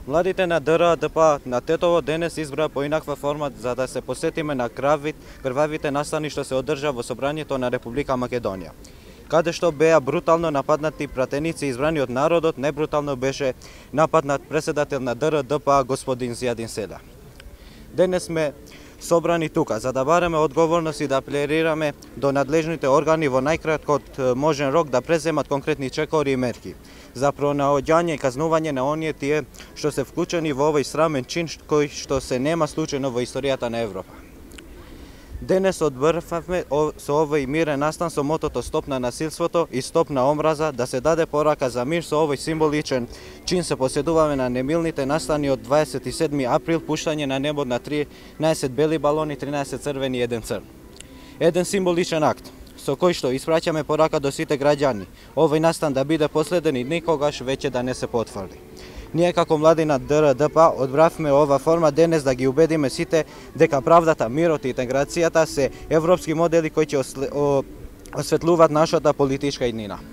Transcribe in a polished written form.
Младите на ДРДП на Тетово денес избраа поинаква форма за да се посетиме на крвавите настани што се одржа во Собранието на Република Македонија, каде што беа брутално нападнати пратеници избрани од народот. Небрутално беше нападнат председател на ДРДП господин Зијадин Седа. Денес сме собрани тука за да бараме одговорност и да апелираме до надлежните органи во најкраткот можен рок да преземат конкретни чекори и мерки за пронаоѓање и казнување на оние тие што се вклучени во овој срамен чин кој што се нема случајно во историјата на Европа. Денес одбрфавме со овој мирен настан со мотото "Стоп на насилството" и "Стоп на омраза", да се даде порака за мир со овој символичен чин се поседуваме на немилните настани од 27 април, пуштање на небо на 13 бели балони, 13 црвени и 1 црн. Еден символичен акт со кој што испраќаме порака до сите граѓани, овој настан да биде последен и никогаш веќе да не се потврди. Ние како млади на ДРДП одбравме ова форма денес да ги убедиме сите дека правдата, мирот и интеграцијата се европски модели кои ќе осветлуваат нашата политичка иднина.